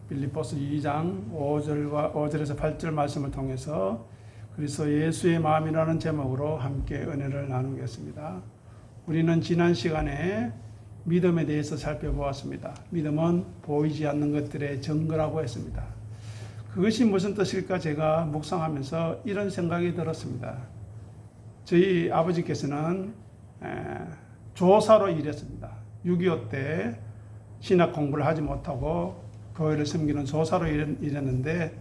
빌립보서 2장 5절에서 8절 말씀을 통해서 그리스도 예수의 마음이라는 제목으로 함께 은혜를 나누겠습니다. 우리는 지난 시간에 믿음에 대해서 살펴보았습니다. 믿음은 보이지 않는 것들의 증거라고 했습니다. 그것이 무슨 뜻일까 제가 묵상하면서 이런 생각이 들었습니다. 저희 아버지께서는 조사로 일했습니다. 6.25 때 신학 공부를 하지 못하고 교회를 섬기는 조사로 일했는데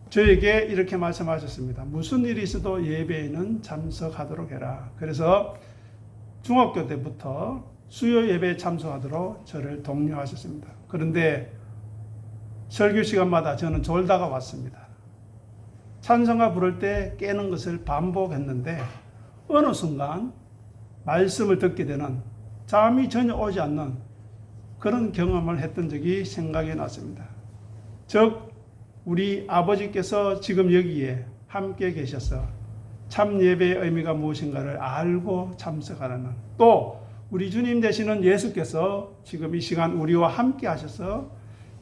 저에게 이렇게 말씀하셨습니다. 무슨 일이 있어도 예배에는 참석하도록 해라. 그래서 중학교 때부터 수요 예배에 참석하도록 저를 독려하셨습니다. 그런데 설교 시간마다 저는 졸다가 왔습니다. 찬송가 부를 때 깨는 것을 반복했는데 어느 순간 말씀을 듣게 되는 잠이 전혀 오지 않는 그런 경험을 했던 적이 생각이 났습니다. 즉 우리 아버지께서 지금 여기에 함께 계셔서 참 예배의 의미가 무엇인가를 알고 참석하라는, 또 우리 주님 되시는 예수께서 지금 이 시간 우리와 함께 하셔서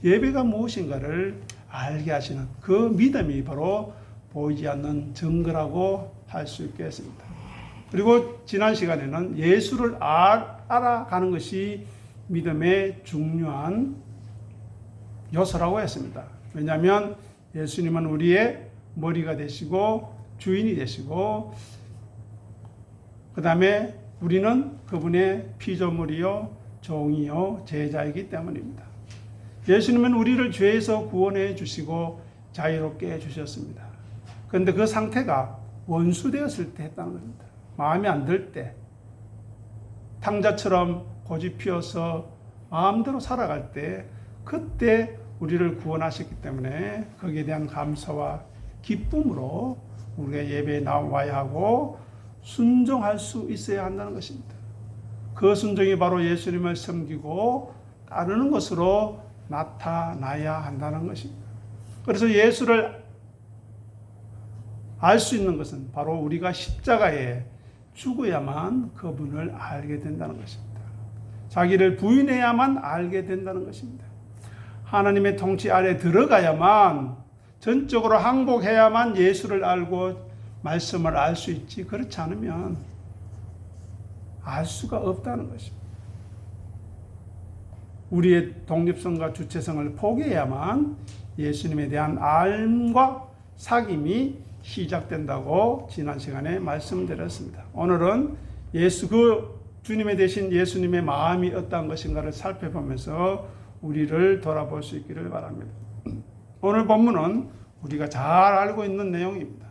예배가 무엇인가를 알게 하시는 그 믿음이 바로 보이지 않는 증거라고 할 수 있겠습니다. 그리고 지난 시간에는 예수를 알아가는 것이 믿음의 중요한 요소라고 했습니다. 왜냐하면 예수님은 우리의 머리가 되시고 주인이 되시고 그 다음에 우리는 그분의 피조물이요 종이요 제자이기 때문입니다. 예수님은 우리를 죄에서 구원해 주시고 자유롭게 해주셨습니다. 그런데 그 상태가 원수 되었을 때 했다는 겁니다. 마음에 안 들 때, 탕자처럼 고집 피워서 마음대로 살아갈 때, 그때 우리를 구원하셨기 때문에 거기에 대한 감사와 기쁨으로 우리가 예배에 나와야 하고 순종할 수 있어야 한다는 것입니다. 그 순종이 바로 예수님을 섬기고 따르는 것으로 나타나야 한다는 것입니다. 그래서 예수를 알 수 있는 것은 바로 우리가 십자가에 죽어야만 그분을 알게 된다는 것입니다. 자기를 부인해야만 알게 된다는 것입니다. 하나님의 통치 아래 들어가야만, 전적으로 항복해야만 예수를 알고 말씀을 알 수 있지, 그렇지 않으면 알 수가 없다는 것입니다. 우리의 독립성과 주체성을 포기해야만 예수님에 대한 알과 사귐이 시작된다고 지난 시간에 말씀드렸습니다. 오늘은 주님의 대신 예수님의 마음이 어떠한 것인가를 살펴보면서 우리를 돌아볼 수 있기를 바랍니다. 오늘 본문은 우리가 잘 알고 있는 내용입니다.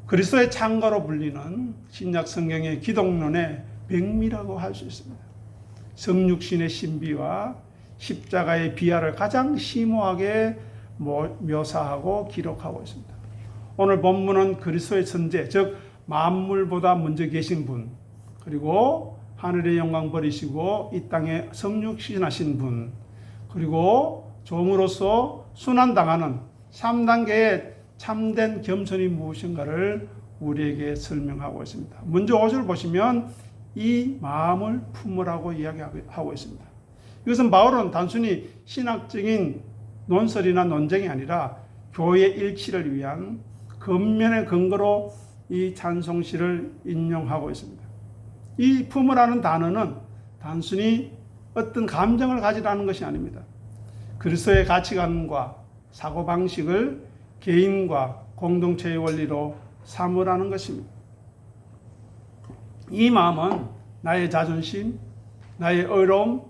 그리스도의 창가로 불리는 신약 성경의 기독론의 백미라고 할 수 있습니다. 성육신의 신비와 십자가의 비하를 가장 심오하게 묘사하고 기록하고 있습니다. 오늘 본문은 그리스도의 선제, 즉 만물보다 먼저 계신 분, 그리고 하늘의 영광 버리시고 이 땅에 성육신하신 분, 그리고 종으로서 순환당하는 3단계의 참된 겸손이 무엇인가를 우리에게 설명하고 있습니다. 먼저 5절 보시면 이 마음을 품으라고 이야기하고 있습니다. 이것은 바울은 단순히 신학적인 논설이나 논쟁이 아니라 교회의 일치를 위한 근면의 근거로 이 찬송시를 인용하고 있습니다. 이 품으라는 단어는 단순히 어떤 감정을 가지라는 것이 아닙니다. 그리스도의 가치관과 사고방식을 개인과 공동체의 원리로 삼으라는 것입니다. 이 마음은 나의 자존심, 나의 의로움,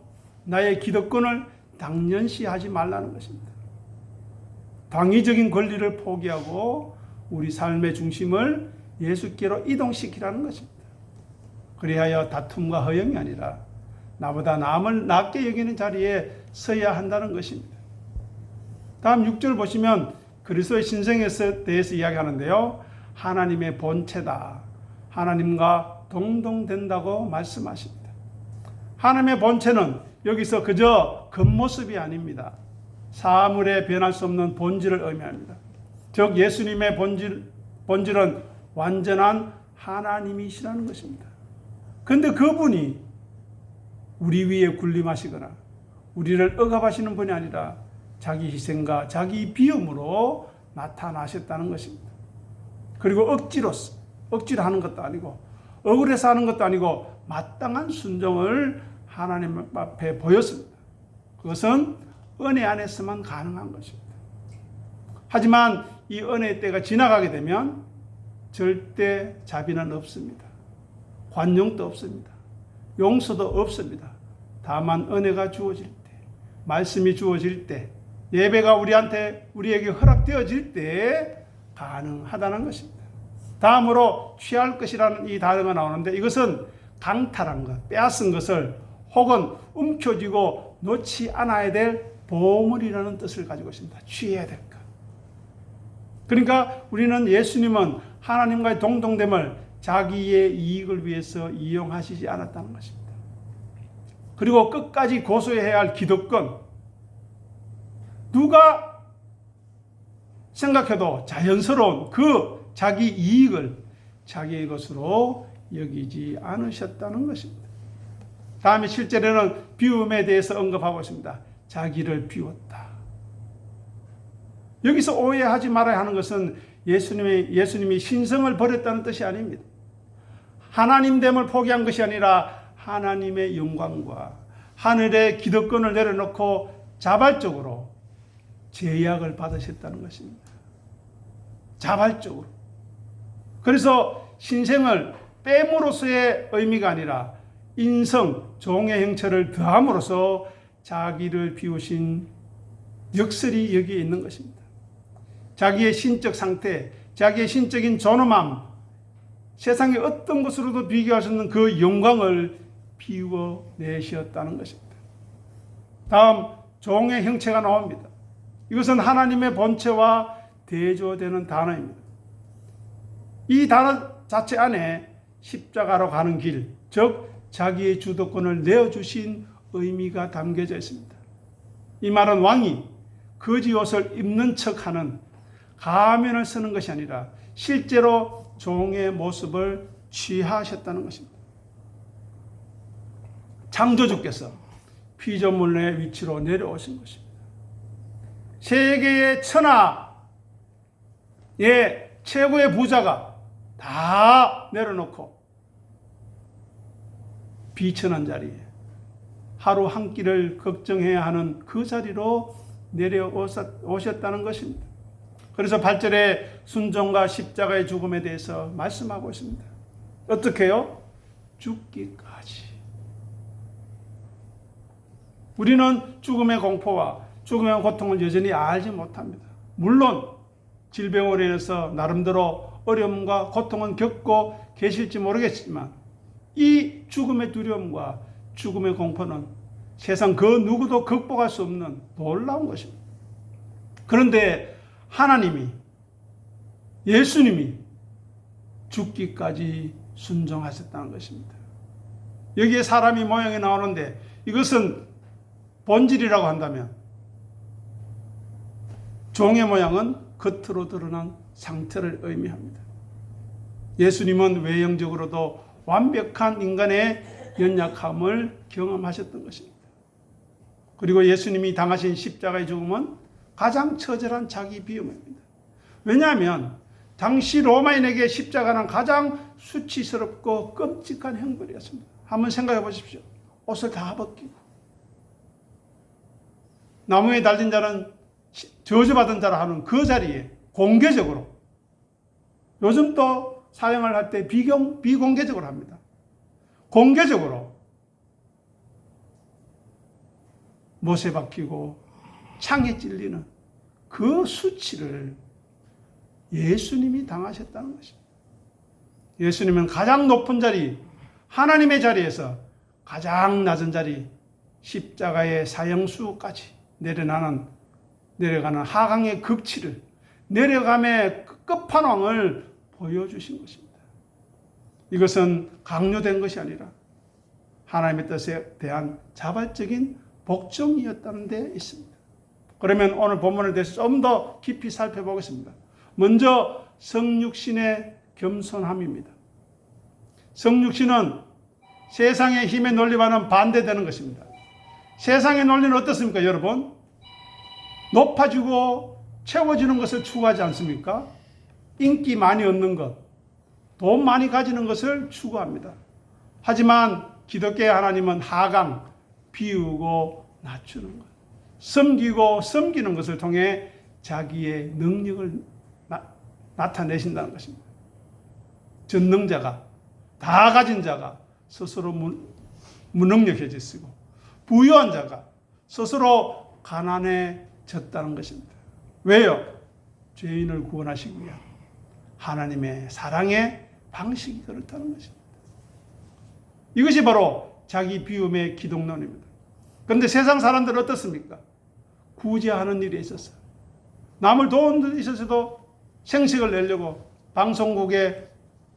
나의 기득권을 당연시하지 말라는 것입니다. 당위적인 권리를 포기하고 우리 삶의 중심을 예수께로 이동시키라는 것입니다. 그리하여 다툼과 허영이 아니라 나보다 남을 낮게 여기는 자리에 서야 한다는 것입니다. 다음 6절 보시면 그리스도의 신성에 대해서 이야기하는데요. 하나님의 본체다. 하나님과 동등된다고 말씀하십니다. 하나님의 본체는 여기서 그저 겉모습이 아닙니다. 사물에 변할 수 없는 본질을 의미합니다. 즉 예수님의 본질은 완전한 하나님이시라는 것입니다. 그런데 그분이 우리 위에 군림하시거나 우리를 억압하시는 분이 아니라 자기 희생과 자기 비움으로 나타나셨다는 것입니다. 그리고 억지로 하는 것도 아니고 억울해서 하는 것도 아니고 마땅한 순종을 하나님 앞에 보였습니다. 그것은 은혜 안에서만 가능한 것입니다. 하지만 이 은혜의 때가 지나가게 되면 절대 자비는 없습니다. 관용도 없습니다. 용서도 없습니다. 다만 은혜가 주어질 때, 말씀이 주어질 때, 예배가 우리에게 허락되어질 때 가능하다는 것입니다. 다음으로 취할 것이라는 이 단어가 나오는데 이것은 강탈한 것, 빼앗은 것을 혹은 움켜쥐고 놓지 않아야 될 보물이라는 뜻을 가지고 있습니다. 취해야 될 것. 그러니까 우리는 예수님은 하나님과의 동등됨을 자기의 이익을 위해서 이용하시지 않았다는 것입니다. 그리고 끝까지 고수해야 할 기득권, 누가 생각해도 자연스러운 그 자기 이익을 자기의 것으로 여기지 않으셨다는 것입니다. 다음에 7절에는 비움에 대해서 언급하고 있습니다. 자기를 비웠다. 여기서 오해하지 말아야 하는 것은 예수님이 신성을 버렸다는 뜻이 아닙니다. 하나님됨을 포기한 것이 아니라 하나님의 영광과 하늘의 기득권을 내려놓고 자발적으로 제약을 받으셨다는 것입니다. 자발적으로. 그래서 신생을 뺨으로서의 의미가 아니라 인성, 종의 형체를 더함으로써 자기를 비우신 역설이 여기에 있는 것입니다. 자기의 신적 상태, 자기의 신적인 존엄함, 세상의 어떤 것으로도 비교할 수 없는 그 영광을 비워내셨다는 것입니다. 다음, 종의 형체가 나옵니다. 이것은 하나님의 본체와 대조되는 단어입니다. 이 단어 자체 안에 십자가로 가는 길, 즉 자기의 주도권을 내어주신 의미가 담겨져 있습니다. 이 말은 왕이 거지 옷을 입는 척하는 가면을 쓰는 것이 아니라 실제로 종의 모습을 취하셨다는 것입니다. 창조주께서 피조물의 위치로 내려오신 것입니다. 세계의 천하의 최고의 부자가 다 내려놓고 비천한 자리에 하루 한 끼를 걱정해야 하는 그 자리로 내려오셨다는 것입니다. 그래서 8절에 순종과 십자가의 죽음에 대해서 말씀하고 있습니다. 어떻게요? 죽기까지. 우리는 죽음의 공포와 죽음의 고통을 여전히 알지 못합니다. 물론 질병으로 인해서 나름대로 어려움과 고통은 겪고 계실지 모르겠지만 이 죽음의 두려움과 죽음의 공포는 세상 그 누구도 극복할 수 없는 놀라운 것입니다. 그런데 하나님이, 예수님이 죽기까지 순종하셨다는 것입니다. 여기에 사람이 모양이 나오는데 이것은 본질이라고 한다면 종의 모양은 겉으로 드러난 상태를 의미합니다. 예수님은 외형적으로도 완벽한 인간의 연약함을 경험하셨던 것입니다. 그리고 예수님이 당하신 십자가의 죽음은 가장 처절한 자기 비움입니다. 왜냐하면 당시 로마인에게 십자가는 가장 수치스럽고 끔찍한 형벌이었습니다. 한번 생각해 보십시오. 옷을 다 벗기고 나무에 달린 자는 저주받은 자라 하는 그 자리에 공개적으로, 요즘 또 사형을 할 때 비공개적으로 합니다. 공개적으로 못에 박히고 창에 찔리는 그 수치를 예수님이 당하셨다는 것입니다. 예수님은 가장 높은 자리, 하나님의 자리에서 가장 낮은 자리, 십자가의 사형수까지 내려가는 하강의 극치를, 내려감의 끝판왕을 보여주신 것입니다. 이것은 강요된 것이 아니라 하나님의 뜻에 대한 자발적인 복종이었다는 데 있습니다. 그러면 오늘 본문에 대해서 좀 더 깊이 살펴보겠습니다. 먼저 성육신의 겸손함입니다. 성육신은 세상의 힘에 논리와는 반대되는 것입니다. 세상의 논리는 어떻습니까, 여러분? 높아지고 채워지는 것을 추구하지 않습니까? 인기 많이 얻는 것, 돈 많이 가지는 것을 추구합니다. 하지만 기독교의 하나님은 하강, 비우고 낮추는 것, 섬기고 섬기는 것을 통해 자기의 능력을 나타내신다는 것입니다. 전능자가, 다 가진 자가 스스로 무능력해졌고, 부유한 자가 스스로 가난해졌다는 것입니다. 왜요? 죄인을 구원하시기 위한 하나님의 사랑의 방식이 그렇다는 것입니다. 이것이 바로 자기 비움의 기독론입니다. 그런데 세상 사람들은 어떻습니까? 구제하는 일에 있어서 남을 도운 데 있어서도 생식을 내려고 방송국에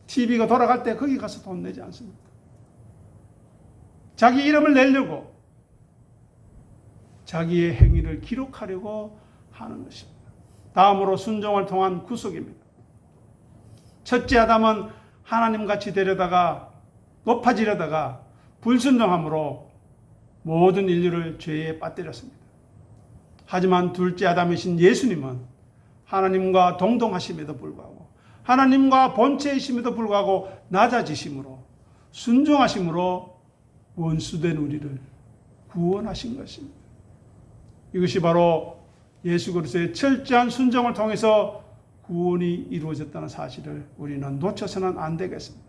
TV가 돌아갈 때 거기 가서 돈 내지 않습니까? 자기 이름을 내려고 자기의 행위를 기록하려고 하는 것입니다. 다음으로 순종을 통한 구속입니다. 첫째 아담은 하나님같이 되려다가 높아지려다가 불순종함으로 모든 인류를 죄에 빠뜨렸습니다. 하지만 둘째 아담이신 예수님은 하나님과 동등하심에도 불구하고 하나님과 본체이심에도 불구하고 낮아지심으로 순종하심으로 원수된 우리를 구원하신 것입니다. 이것이 바로 예수 그리스도의 철저한 순종을 통해서 구원이 이루어졌다는 사실을 우리는 놓쳐서는 안 되겠습니다.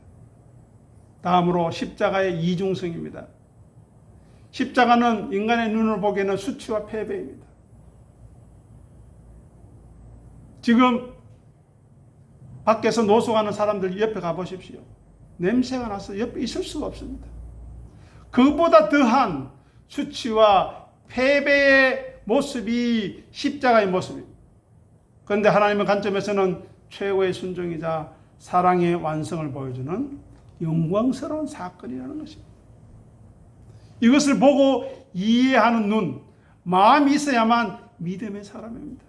다음으로 십자가의 이중성입니다. 십자가는 인간의 눈으로 보기에는 수치와 패배입니다. 지금 밖에서 노숙하는 사람들 옆에 가보십시오. 냄새가 나서 옆에 있을 수가 없습니다. 그보다 더한 수치와 패배의 모습이 십자가의 모습입니다. 그런데 하나님의 관점에서는 최고의 순종이자 사랑의 완성을 보여주는 영광스러운 사건이라는 것입니다. 이것을 보고 이해하는 눈, 마음이 있어야만 믿음의 사람입니다.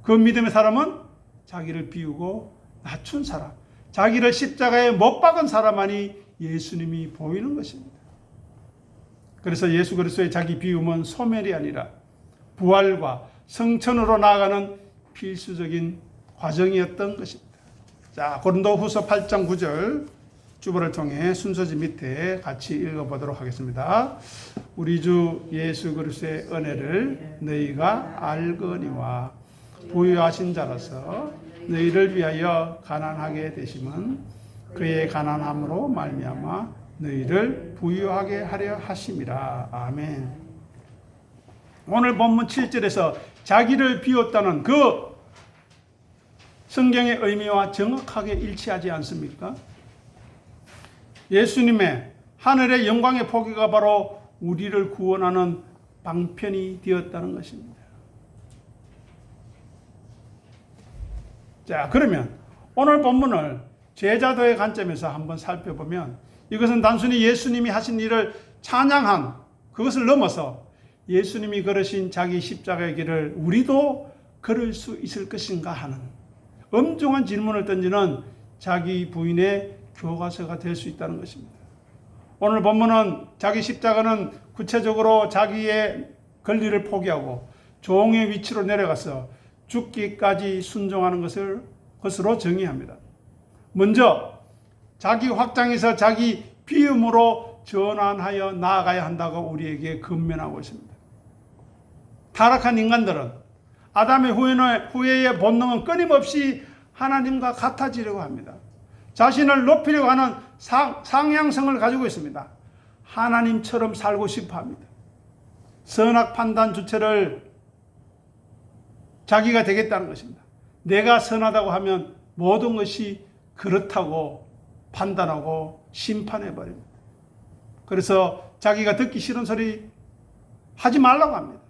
그 믿음의 사람은 자기를 비우고 낮춘 사람, 자기를 십자가에 못 박은 사람만이 예수님이 보이는 것입니다. 그래서 예수 그리스도의 자기 비움은 소멸이 아니라 부활과 성천으로 나아가는 필수적인 과정이었던 것입니다. 자, 고린도후서 8장 9절 주보를 통해 순서지 밑에 같이 읽어보도록 하겠습니다. 우리 주 예수 그리스도의 은혜를 너희가 알거니와 부유하신 자라서 너희를 위하여 가난하게 되심은 그의 가난함으로 말미암아 너희를 부유하게 하려 하심이라. 아멘. 오늘 본문 7절에서 자기를 비웠다는 그 성경의 의미와 정확하게 일치하지 않습니까? 예수님의 하늘의 영광의 포기가 바로 우리를 구원하는 방편이 되었다는 것입니다. 자, 그러면 오늘 본문을 제자도의 관점에서 한번 살펴보면 이것은 단순히 예수님이 하신 일을 찬양한 그것을 넘어서 예수님이 걸으신 자기 십자가의 길을 우리도 걸을 수 있을 것인가 하는 엄중한 질문을 던지는 자기 부인의 교과서가 될 수 있다는 것입니다. 오늘 본문은 자기 십자가는 구체적으로 자기의 권리를 포기하고 종의 위치로 내려가서 죽기까지 순종하는 것으로 정의합니다. 먼저 자기 확장에서 자기 비움으로 전환하여 나아가야 한다고 우리에게 권면하고 있습니다. 타락한 인간들은 아담의 후회의 본능은 끊임없이 하나님과 같아지려고 합니다. 자신을 높이려고 하는 상향성을 가지고 있습니다. 하나님처럼 살고 싶어 합니다. 선악 판단 주체를 자기가 되겠다는 것입니다. 내가 선하다고 하면 모든 것이 그렇다고 판단하고 심판해버립니다. 그래서 자기가 듣기 싫은 소리 하지 말라고 합니다.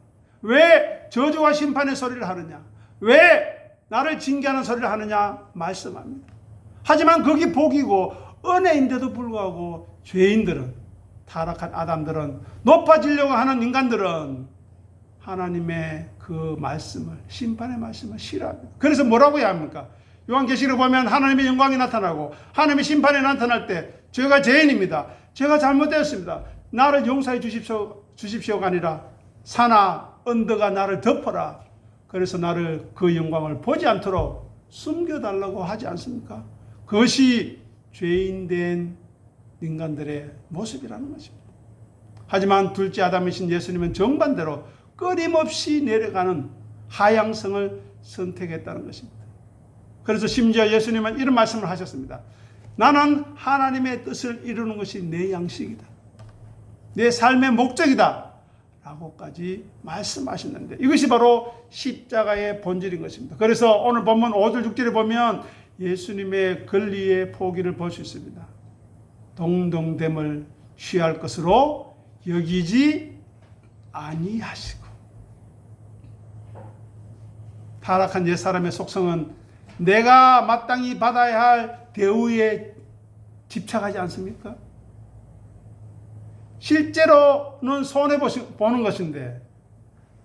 왜 저주와 심판의 소리를 하느냐? 왜 나를 징계하는 소리를 하느냐? 말씀합니다. 하지만 그게 복이고 은혜인데도 불구하고 죄인들은, 타락한 아담들은, 높아지려고 하는 인간들은 하나님의 그 말씀을, 심판의 말씀을 싫어합니다. 그래서 뭐라고 해야 합니까? 요한계시록 보면 하나님의 영광이 나타나고 하나님의 심판이 나타날 때 제가 죄인입니다. 제가 잘못되었습니다. 나를 용서해 주십시오. 주십시오가 아니라 산아 언덕아 나를 덮어라. 그래서 나를 그 영광을 보지 않도록 숨겨달라고 하지 않습니까? 그것이 죄인된 인간들의 모습이라는 것입니다. 하지만 둘째 아담이신 예수님은 정반대로 끊임없이 내려가는 하향성을 선택했다는 것입니다. 그래서 심지어 예수님은 이런 말씀을 하셨습니다. 나는 하나님의 뜻을 이루는 것이 내 양식이다. 내 삶의 목적이다. 라고까지 말씀하셨는데 이것이 바로 십자가의 본질인 것입니다. 그래서 오늘 본문 5절 6절에 보면 예수님의 권리의 포기를 볼 수 있습니다. 동등됨을 취할 것으로 여기지 아니하시고. 타락한 옛사람의 속성은 내가 마땅히 받아야 할 대우에 집착하지 않습니까? 실제로는 손해보는 것인데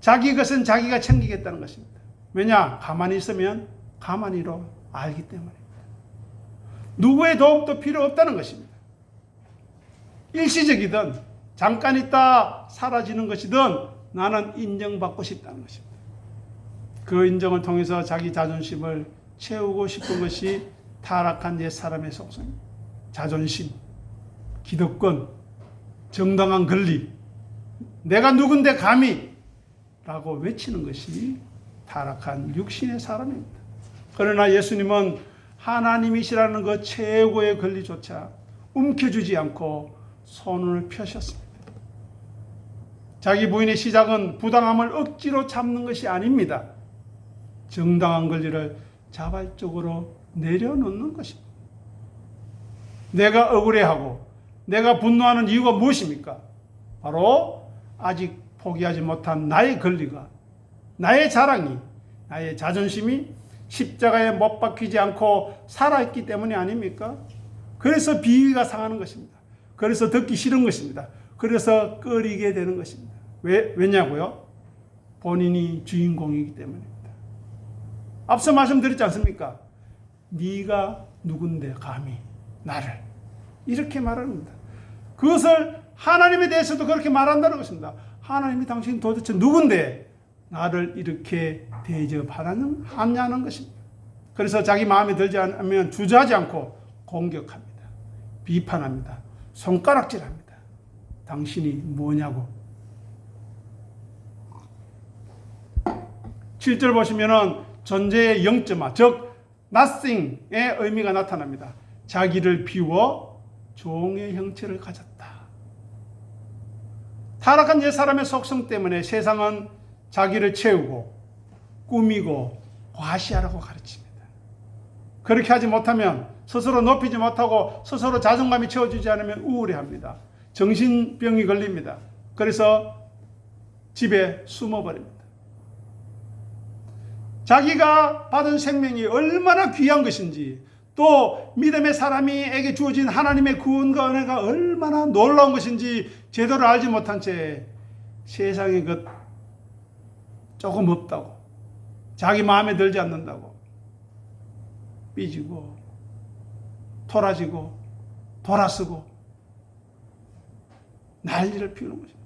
자기 것은 자기가 챙기겠다는 것입니다. 왜냐? 가만히 있으면 가만히로 알기 때문입니다. 누구의 도움도 필요 없다는 것입니다. 일시적이든 잠깐 있다 사라지는 것이든 나는 인정받고 싶다는 것입니다. 그 인정을 통해서 자기 자존심을 채우고 싶은 것이 타락한 옛사람의 속성입니다. 자존심, 기득권, 정당한 권리, 내가 누군데 감히 라고 외치는 것이 타락한 육신의 사람입니다. 그러나 예수님은 하나님이시라는 그 최고의 권리조차 움켜쥐지 않고 손을 펴셨습니다. 자기 부인의 시작은 부당함을 억지로 참는 것이 아닙니다. 정당한 권리를 자발적으로 내려놓는 것입니다. 내가 억울해하고 내가 분노하는 이유가 무엇입니까? 바로 아직 포기하지 못한 나의 권리가, 나의 자랑이, 나의 자존심이 십자가에 못 박히지 않고 살아있기 때문이 아닙니까? 그래서 비위가 상하는 것입니다. 그래서 듣기 싫은 것입니다. 그래서 꺼리게 되는 것입니다. 왜냐고요? 본인이 주인공이기 때문입니다. 앞서 말씀드렸지 않습니까? 네가 누군데 감히 나를 이렇게 말합니다. 그것을 하나님에 대해서도 그렇게 말한다는 것입니다. 하나님이 당신 도대체 누군데 나를 이렇게 대접하냐는 것입니다. 그래서 자기 마음에 들지 않으면 주저하지 않고 공격합니다. 비판합니다. 손가락질합니다. 당신이 뭐냐고. 7절 보시면은 존재의 영점화, 즉 nothing의 의미가 나타납니다. 자기를 비워 종의 형체를 가졌다. 타락한 옛사람의 속성 때문에 세상은 자기를 채우고 꾸미고 과시하라고 가르칩니다. 그렇게 하지 못하면 스스로 높이지 못하고 스스로 자존감이 채워지지 않으면 우울해합니다. 정신병이 걸립니다. 그래서 집에 숨어버립니다. 자기가 받은 생명이 얼마나 귀한 것인지, 또 믿음의 사람에게 주어진 하나님의 구원과 은혜가 얼마나 놀라운 것인지 제대로 알지 못한 채 세상에 그 조금 없다고, 자기 마음에 들지 않는다고 삐지고 토라지고 돌아서고 난리를 피우는 것입니다.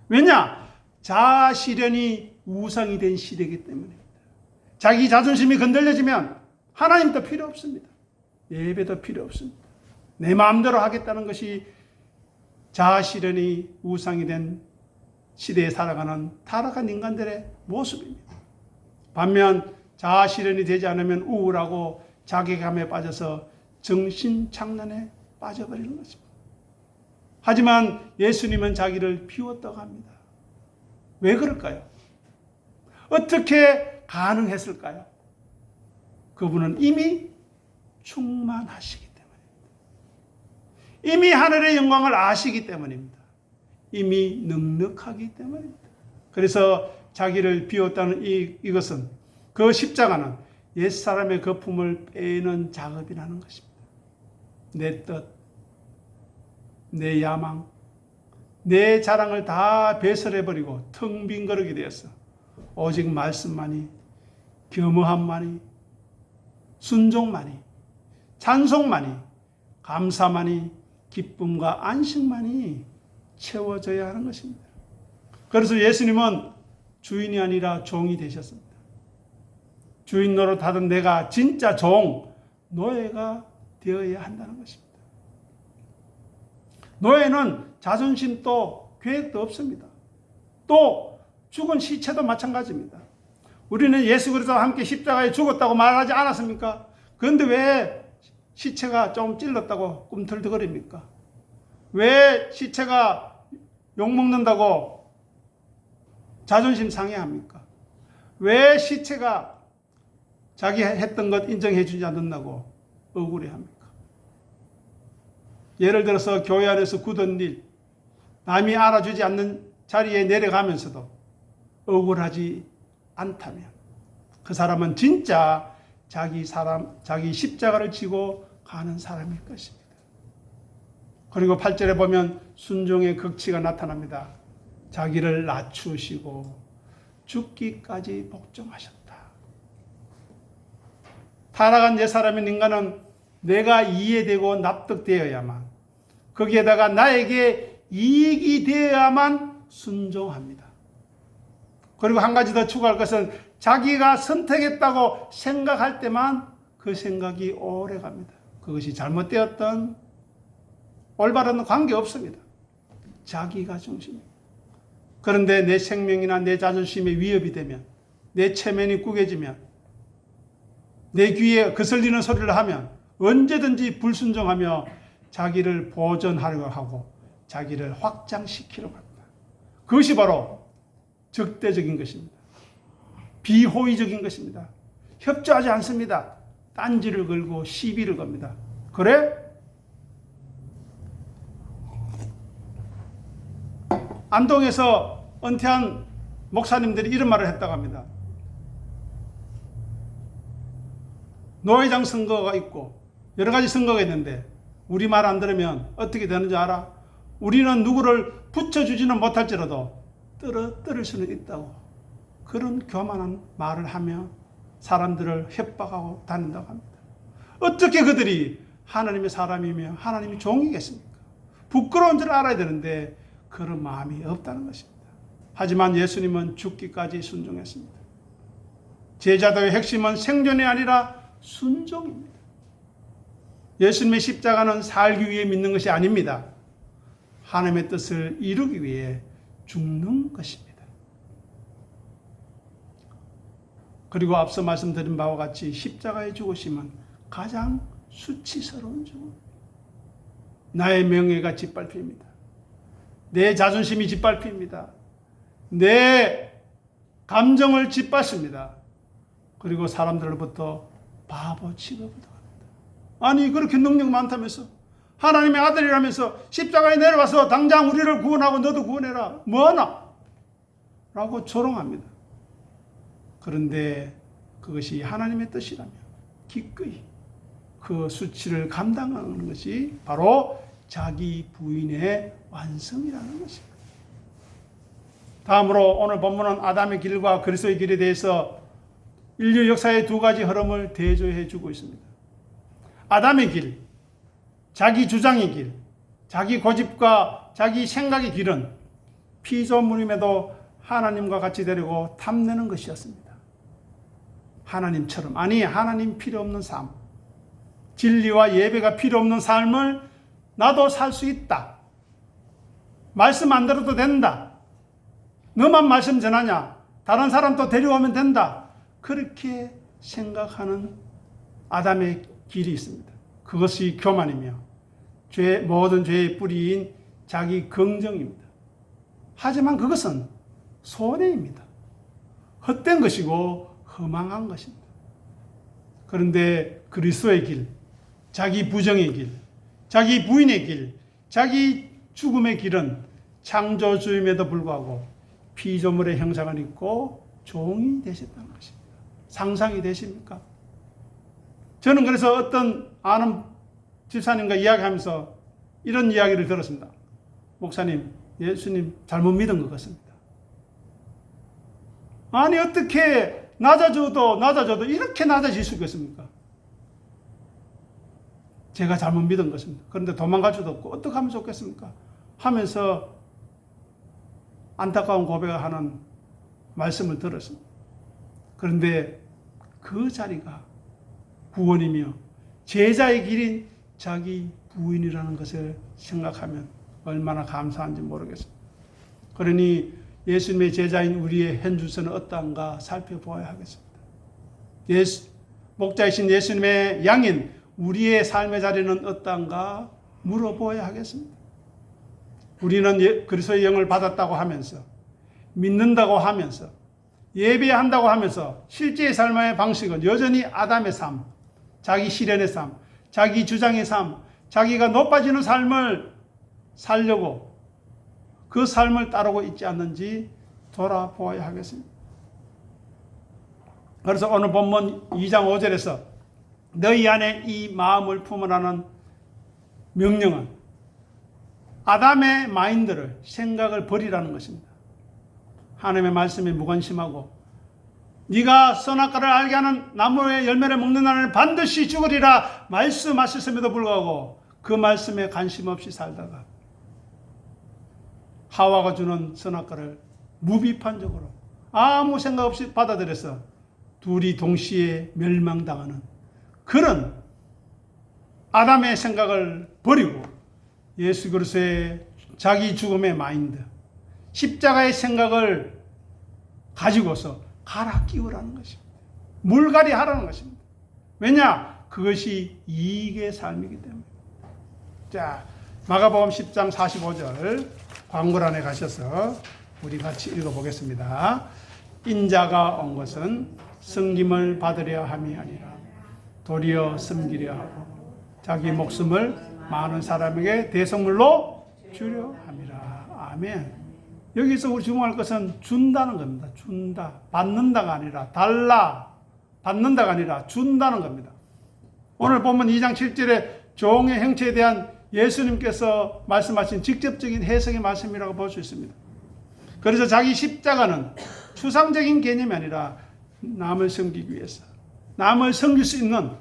왜냐? 자아실현이 우상이 된 시대이기 때문입니다. 자기 자존심이 건들려지면 하나님도 필요 없습니다. 예배도 필요 없습니다. 내 마음대로 하겠다는 것이 자아실현이 우상이 된 시대에 살아가는 타락한 인간들의 모습입니다. 반면 자아실현이 되지 않으면 우울하고 자괴감에 빠져서 정신착란에 빠져버리는 것입니다. 하지만 예수님은 자기를 비웠다고 합니다. 왜 그럴까요? 어떻게 가능했을까요? 그분은 이미 충만하시기 때문입니다. 이미 하늘의 영광을 아시기 때문입니다. 이미 넉넉하기 때문입니다. 그래서 자기를 비웠다는 이것은, 그 십자가는 옛사람의 거품을 빼는 작업이라는 것입니다. 내 뜻, 내 야망, 내 자랑을 다 배설해버리고 텅 빈 그릇이 되었어. 오직 말씀만이, 겸허함만이, 순종만이, 찬송만이, 감사만이, 기쁨과 안식만이 채워져야 하는 것입니다. 그래서 예수님은 주인이 아니라 종이 되셨습니다. 주인 노릇하던 내가 진짜 노예가 되어야 한다는 것입니다. 노예는 자존심도 계획도 없습니다. 또 죽은 시체도 마찬가지입니다. 우리는 예수 그리스도와 함께 십자가에 죽었다고 말하지 않았습니까? 그런데 왜 시체가 좀 찔렀다고 꿈틀거립니까? 왜 시체가 욕먹는다고 자존심 상해합니까? 왜 시체가 자기 했던 것 인정해 주지 않는다고 억울해합니까? 예를 들어서 교회 안에서 굳은 일, 남이 알아주지 않는 자리에 내려가면서도 억울하지 않다면 그 사람은 진짜 자기 십자가를 지고 가는 사람일 것입니다. 그리고 8절에 보면 순종의 극치가 나타납니다. 자기를 낮추시고 죽기까지 복종하셨다. 타락한 옛사람인 인간은 내가 이해되고 납득되어야만, 거기에다가 나에게 이익이 되어야만 순종합니다. 그리고 한 가지 더 추가할 것은 자기가 선택했다고 생각할 때만 그 생각이 오래 갑니다. 그것이 잘못되었던 올바른 관계 없습니다. 자기가 중심입니다. 그런데 내 생명이나 내 자존심에 위협이 되면, 내 체면이 구겨지면, 내 귀에 거슬리는 소리를 하면 언제든지 불순종하며 자기를 보존하려고 하고 자기를 확장시키려고 합니다. 그것이 바로 적대적인 것입니다. 비호의적인 것입니다. 협조하지 않습니다. 딴지를 걸고 시비를 겁니다. 그래? 안동에서 은퇴한 목사님들이 이런 말을 했다고 합니다. 노회장 선거가 있고 여러 가지 선거가 있는데 우리 말 안 들으면 어떻게 되는지 알아? 우리는 누구를 붙여주지는 못할지라도 떨어뜨릴 수는 있다고, 그런 교만한 말을 하며 사람들을 협박하고 다닌다고 합니다. 어떻게 그들이 하나님의 사람이며 하나님의 종이겠습니까? 부끄러운 줄 알아야 되는데 그런 마음이 없다는 것입니다. 하지만 예수님은 죽기까지 순종했습니다. 제자도의 핵심은 생존이 아니라 순종입니다. 예수님의 십자가는 살기 위해 믿는 것이 아닙니다. 하나님의 뜻을 이루기 위해 죽는 것입니다. 그리고 앞서 말씀드린 바와 같이 십자가의 죽으심은 가장 수치스러운 죽음. 나의 명예가 짓밟힙니다. 내 자존심이 짓밟힙니다. 내 감정을 짓밟습니다. 그리고 사람들로부터 바보 취급을 합니다. 아니 그렇게 능력 많다면서, 하나님의 아들이라면서 십자가에 내려와서 당장 우리를 구원하고 너도 구원해라, 뭐하나? 라고 조롱합니다. 그런데 그것이 하나님의 뜻이라면 기꺼이 그 수치를 감당하는 것이 바로 자기 부인의 완성이라는 것입니다. 다음으로 오늘 본문은 아담의 길과 그리스도의 길에 대해서 인류 역사의 두 가지 흐름을 대조해 주고 있습니다. 아담의 길, 자기 주장의 길, 자기 고집과 자기 생각의 길은 피조물임에도 하나님과 같이 되려고 탐내는 것이었습니다. 하나님처럼, 아니 하나님 필요 없는 삶, 진리와 예배가 필요 없는 삶을 나도 살 수 있다. 말씀 안 들어도 된다. 너만 말씀 전하냐? 다른 사람도 데려오면 된다. 그렇게 생각하는 아담의 길이 있습니다. 그것이 교만이며 모든 죄의 뿌리인 자기 긍정입니다. 하지만 그것은 손해입니다. 헛된 것이고 허망한 것입니다. 그런데 그리스도의 길, 자기 부정의 길, 자기 부인의 길, 자기 죽음의 길은 창조주임에도 불구하고 피조물의 형상을 입고 종이 되셨다는 것입니다. 상상이 되십니까? 저는 그래서 어떤 아는 집사님과 이야기하면서 이런 이야기를 들었습니다. 목사님, 예수님 잘못 믿은 것 같습니다. 아니 어떻게 낮아져도 이렇게 낮아질 수 있겠습니까? 제가 잘못 믿은 것입니다. 그런데 도망갈 수도 없고 어떻게 하면 좋겠습니까? 하면서 안타까운 고백을 하는 말씀을 들었습니다. 그런데 그 자리가 구원이며 제자의 길인 자기 부인이라는 것을 생각하면 얼마나 감사한지 모르겠습니다. 그러니 예수님의 제자인 우리의 현주소는 어떠한가 살펴보아야 하겠습니다. 목자이신 예수님의 양인 우리의 삶의 자리는 어떠한가 물어보아야 하겠습니다. 우리는 그리스도의 영을 받았다고 하면서, 믿는다고 하면서, 예배한다고 하면서 실제의 삶의 방식은 여전히 아담의 삶, 자기 실현의 삶, 자기 주장의 삶, 자기가 높아지는 삶을 살려고 그 삶을 따르고 있지 않는지 돌아보아야 하겠습니다. 그래서 오늘 본문 2장 5절에서 너희 안에 이 마음을 품으라는 명령은 아담의 마인드를, 생각을 버리라는 것입니다. 하나님의 말씀에 무관심하고 네가 선악과를 알게 하는 나무의 열매를 먹는 날에는 반드시 죽으리라 말씀하셨음에도 불구하고 그 말씀에 관심 없이 살다가 하와가 주는 선악과를 무비판적으로 아무 생각 없이 받아들여서 둘이 동시에 멸망당하는 그런 아담의 생각을 버리고 예수 그리스도의 자기 죽음의 마인드, 십자가의 생각을 가지고서 갈아 끼우라는 것입니다. 물갈이 하라는 것입니다. 왜냐? 그것이 이익의 삶이기 때문에. 자, 마가복음 10장 45절 광고란에 가셔서 우리 같이 읽어보겠습니다. 인자가 온 것은 섬김을 받으려 함이 아니라 도리어 섬기려 하고 자기 목숨을 많은 사람에게 대성물로 주려 함이라. 아멘. 여기서 우리 주목할 것은 준다는 겁니다. 준다. 받는다가 아니라 달라. 받는다가 아니라 준다는 겁니다. 오늘 보면 2장 7절에 종의 형체에 대한 예수님께서 말씀하신 직접적인 해석의 말씀이라고 볼 수 있습니다. 그래서 자기 십자가는 추상적인 개념이 아니라 남을 섬기기 위해서, 남을 섬길 수 있는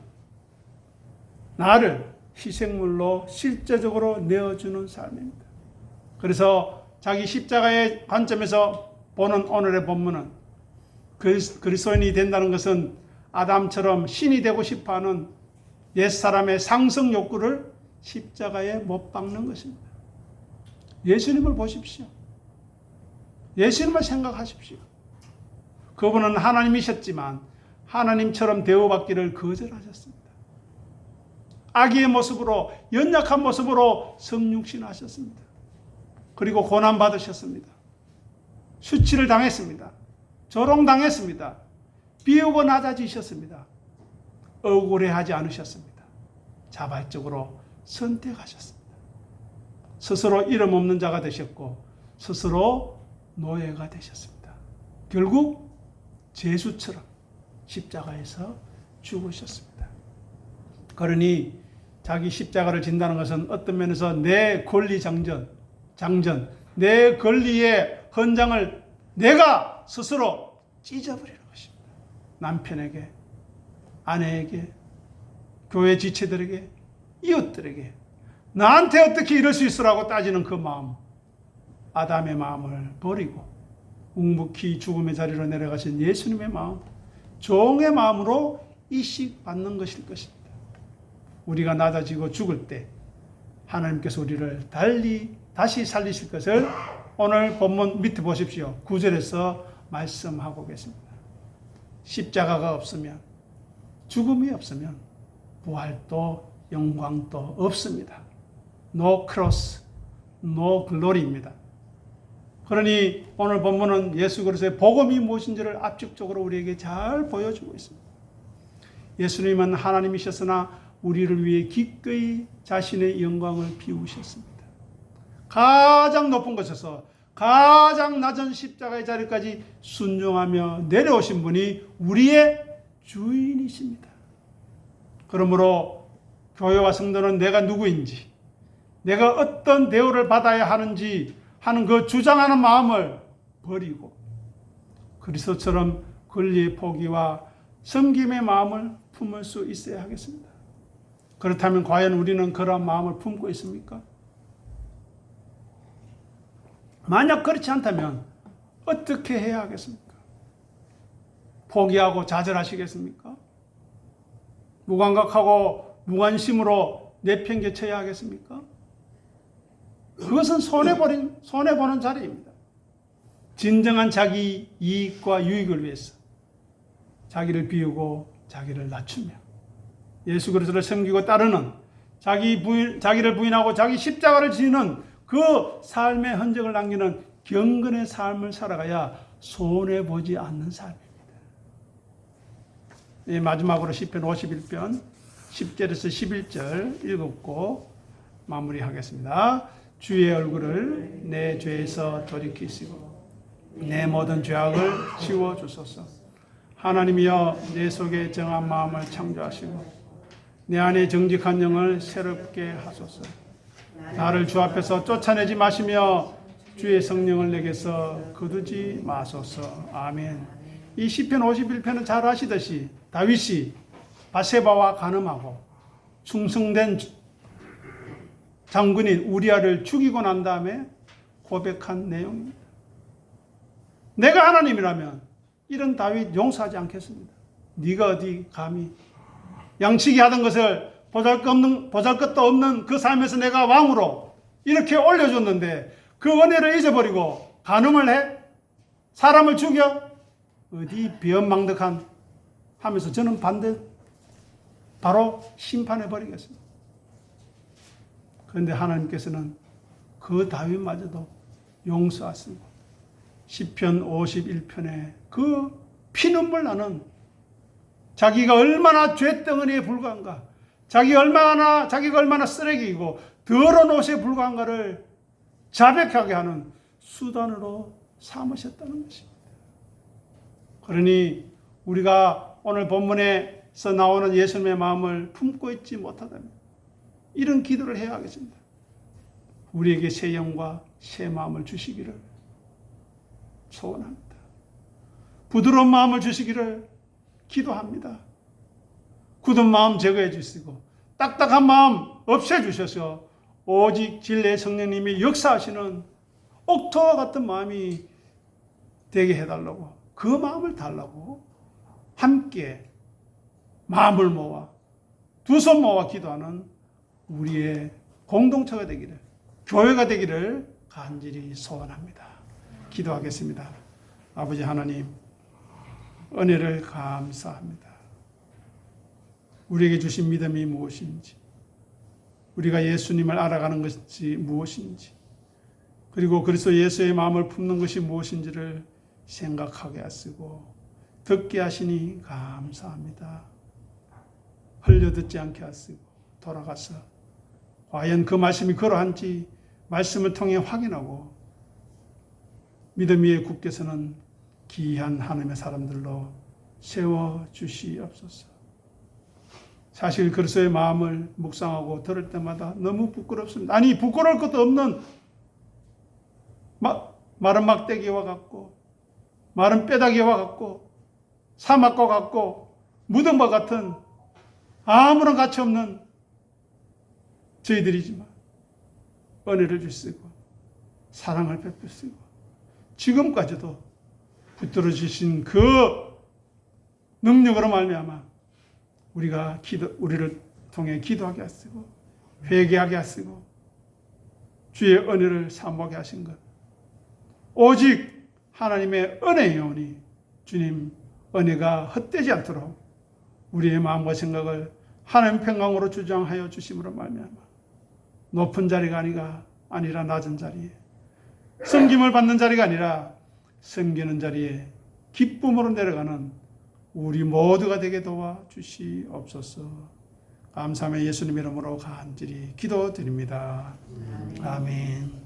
나를 희생물로 실제적으로 내어주는 삶입니다. 그래서 자기 십자가의 관점에서 보는 오늘의 본문은 그리스도인이 된다는 것은 아담처럼 신이 되고 싶어하는 옛사람의 상성 욕구를 십자가에 못 박는 것입니다. 예수님을 보십시오. 예수님을 생각하십시오. 그분은 하나님이셨지만 하나님처럼 대우받기를 거절하셨습니다. 아기의 모습으로, 연약한 모습으로 성육신하셨습니다. 그리고 고난받으셨습니다. 수치를 당했습니다. 조롱당했습니다. 비우고 낮아지셨습니다. 억울해하지 않으셨습니다. 자발적으로 선택하셨습니다. 스스로 이름 없는 자가 되셨고 스스로 노예가 되셨습니다. 결국 제수처럼 십자가에서 죽으셨습니다. 그러니 자기 십자가를 진다는 것은 어떤 면에서 내 권리 장전, 내 권리의 헌장을 내가 스스로 찢어버리는 것입니다. 남편에게, 아내에게, 교회 지체들에게, 이웃들에게 나한테 어떻게 이럴 수 있으라고 따지는 그 마음, 아담의 마음을 버리고 묵묵히 죽음의 자리로 내려가신 예수님의 마음, 종의 마음으로 이식받는 것일 것입니다. 우리가 낮아지고 죽을 때 하나님께서 우리를 다시 살리실 것을 오늘 본문 밑에 보십시오. 9절에서 말씀하고 계십니다. 십자가가 없으면, 죽음이 없으면 부활도 영광도 없습니다. No cross, no glory입니다. 그러니 오늘 본문은 예수 그리스도의 복음이 무엇인지를 압축적으로 우리에게 잘 보여주고 있습니다. 예수님은 하나님이셨으나 우리를 위해 기꺼이 자신의 영광을 비우셨습니다. 가장 높은 곳에서 가장 낮은 십자가의 자리까지 순종하며 내려오신 분이 우리의 주인이십니다. 그러므로 교회와 성도는 내가 누구인지, 내가 어떤 대우를 받아야 하는지 하는 그 주장하는 마음을 버리고 그리스도처럼 권리의 포기와 섬김의 마음을 품을 수 있어야 하겠습니다. 그렇다면 과연 우리는 그런 마음을 품고 있습니까? 만약 그렇지 않다면 어떻게 해야 하겠습니까? 포기하고 좌절하시겠습니까? 무감각하고 무관심으로 내팽개쳐야 하겠습니까? 그것은 손해보는 자리입니다. 진정한 자기 이익과 유익을 위해서 자기를 비우고 자기를 낮추며 예수 그리스도를 섬기고 따르는 자기를 부인하고 자기 십자가를 지는 그 삶의 흔적을 남기는 경건의 삶을 살아가야 손해보지 않는 삶입니다. 마지막으로 시편 51편 10절에서 11절 읽고 마무리하겠습니다. 주의 얼굴을 내 죄에서 돌이키시고 내 모든 죄악을 지워주소서. 하나님이여 내 속에 정한 마음을 창조하시고 내 안에 정직한 영을 새롭게 하소서. 나를 주 앞에서 쫓아내지 마시며 주의 성령을 내게서 거두지 마소서. 아멘. 이 시편 51편은 잘 아시듯이 다윗이 바세바와 간음하고 충성된 장군인 우리아를 죽이고 난 다음에 고백한 내용입니다. 내가 하나님이라면 이런 다윗 용서하지 않겠습니다. 네가 어디 감히 양치기 하던 것을 보잘것도 없는 그 삶에서 내가 왕으로 이렇게 올려줬는데 그 은혜를 잊어버리고 간음을 해? 사람을 죽여? 어디 비언망덕한 하면서 저는 바로 심판해버리겠습니다. 그런데 하나님께서는 그 다윗마저도 용서하시고 시편 51편에 그 피눈물 나는 자기가 얼마나 죄덩어리에 불과한가, 자기가 얼마나 쓰레기이고 더러운 옷에 불과한가를 자백하게 하는 수단으로 삼으셨다는 것입니다. 그러니 우리가 오늘 본문에서 나오는 예수님의 마음을 품고 있지 못하다면 이런 기도를 해야 하겠습니다. 우리에게 새 영과 새 마음을 주시기를 소원합니다. 부드러운 마음을 주시기를 기도합니다. 굳은 마음 제거해 주시고 딱딱한 마음 없애주셔서 오직 진리의 성령님이 역사하시는 옥토와 같은 마음이 되게 해달라고, 그 마음을 달라고 함께 마음을 모아 두 손 모아 기도하는 우리의 공동체가 되기를, 교회가 되기를 간절히 소원합니다. 기도하겠습니다. 아버지 하나님, 은혜를 감사합니다. 우리에게 주신 믿음이 무엇인지, 우리가 예수님을 알아가는 것이 무엇인지, 그리고 그리스도 예수의 마음을 품는 것이 무엇인지를 생각하게 하시고 듣게 하시니 감사합니다. 흘려듣지 않게 하시고 돌아가서 과연 그 말씀이 그러한지 말씀을 통해 확인하고 믿음 위에 굳게 서는 귀한 하나님의 사람들로 세워주시옵소서. 사실 그리스도의 마음을 묵상하고 들을 때마다 너무 부끄럽습니다. 아니, 부끄러울 것도 없는 마른 막대기와 같고 마른 뼈다귀와 같고 사막과 같고 무덤과 같은 아무런 가치 없는 저희들이지만 은혜를 주시고 사랑을 베푸시고 지금까지도 붙들어 주신 그 능력으로 말미암아 우리를 통해 기도하게 하시고 회개하게 하시고 주의 은혜를 사모하게 하신 것, 오직 하나님의 은혜이오니 주님 은혜가 헛되지 않도록 우리의 마음과 생각을 하나님 평강으로 주장하여 주심으로 말미암아 높은 자리가 아니라 낮은 자리에, 섬김을 받는 자리가 아니라 섬기는 자리에 기쁨으로 내려가는 우리 모두가 되게 도와주시옵소서. 감사하며 예수님 이름으로 간절히 기도드립니다. 아멘.